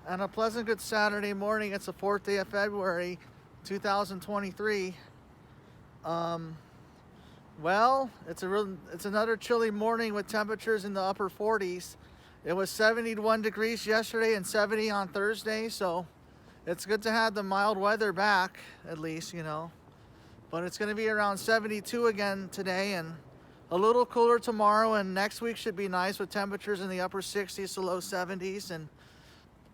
And a pleasant good Saturday morning. It's the 4th day of February, 2023. Um, it's another chilly morning with temperatures in the upper 40s. It was 71 degrees yesterday and 70 on Thursday, so it's good to have the mild weather back, at least, you know. But it's going to be around 72 again today and a little cooler tomorrow, and next week should be nice with temperatures in the upper 60s to low 70s, and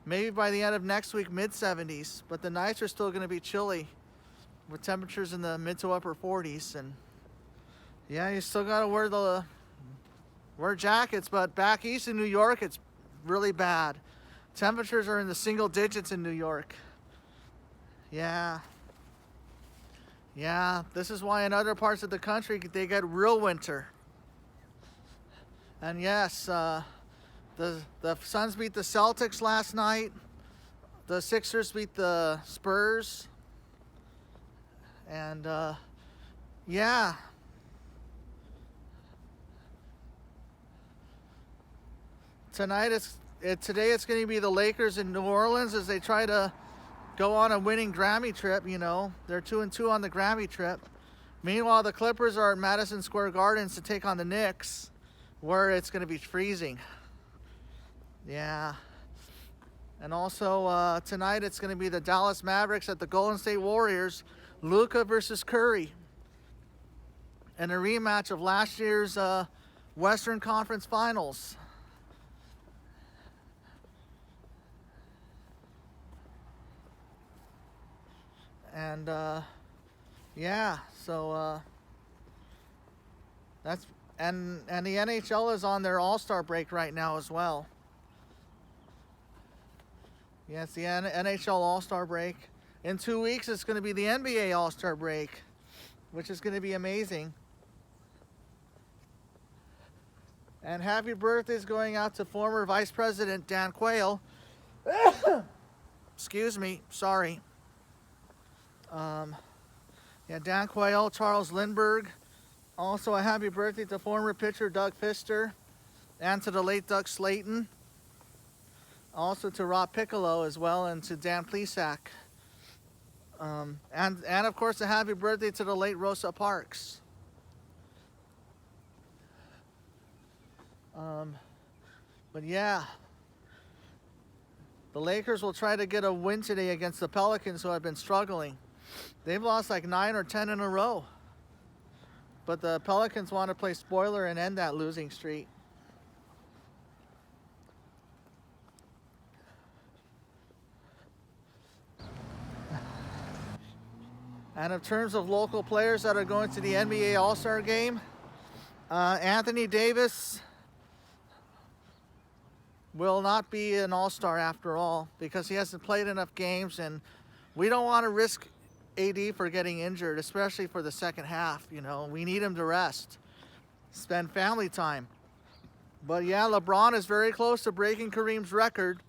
maybe by the end of next week, mid 70s. But the nights are still going to be chilly with temperatures in the mid to upper 40s. And yeah, you still got to wear jackets, but back east in New York, it's really bad. Temperatures are in the single digits in New York. Yeah, this is why in other parts of the country they get real winter. And yes, the Suns beat the Celtics last night. The Sixers beat the Spurs. And yeah. Today it's going to be the Lakers in New Orleans as they try to go on a winning Grammy trip, you know. They're 2-2 on the Grammy trip. Meanwhile, the Clippers are at Madison Square Gardens to take on the Knicks, where it's going to be freezing. Yeah. And also tonight it's going to be the Dallas Mavericks at the Golden State Warriors, Luka versus Curry, and a rematch of last year's Western Conference Finals. And yeah, so that's and the NHL is on their All-Star break right now as well. Yeah, it's the NHL All-Star break. In 2 weeks, it's going to be the NBA All-Star break, which is going to be amazing. And happy birthdays going out to former Vice President Dan Quayle. Excuse me, sorry. Yeah, Dan Quayle, Charles Lindbergh. Also a happy birthday to former pitcher Doug Fister and to the late Doug Slayton. Also to Rob Piccolo as well, and to Dan Plesac. And of course a happy birthday to the late Rosa Parks. But yeah, the Lakers will try to get a win today against the Pelicans, who have been struggling. They've lost like 9 or 10 in a row. But the Pelicans want to play spoiler and end that losing streak. And in terms of local players that are going to the NBA All-Star game, Anthony Davis will not be an All-Star after all because he hasn't played enough games, and we don't want to risk AD for getting injured, especially for the second half. You know, we need him to rest, spend family time. But yeah, LeBron is very close to breaking Kareem's record,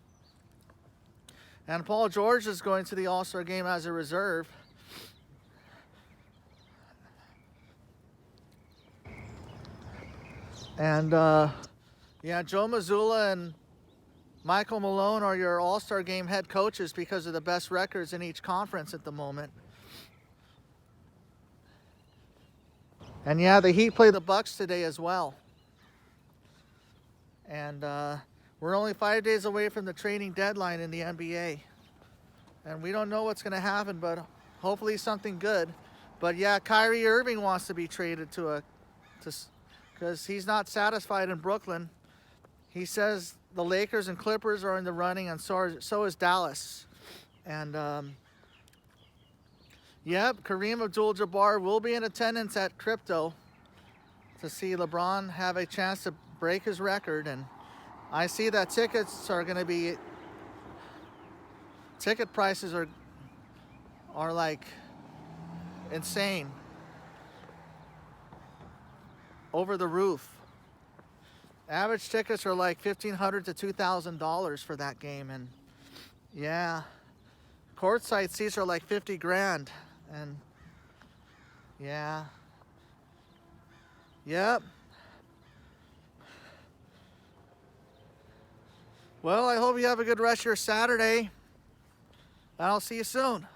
and Paul George is going to the All-Star game as a reserve. And yeah, Joe Mazzulla and Michael Malone are your All-Star game head coaches because of the best records in each conference at the moment. And yeah, the Heat play the Bucks today as well. And we're only 5 days away from the trading deadline in the NBA. And we don't know what's going to happen, but hopefully something good. But yeah, Kyrie Irving wants to be traded because he's not satisfied in Brooklyn. He says the Lakers and Clippers are in the running, and so is Dallas. And yep, Kareem Abdul-Jabbar will be in attendance at Crypto to see LeBron have a chance to break his record. And I see that ticket prices are like insane, over the roof. Average tickets are like $1,500 to $2,000 for that game, and yeah, courtside seats are like 50 grand, and yeah, yep. Well, I hope you have a good rest of your Saturday. And I'll see you soon.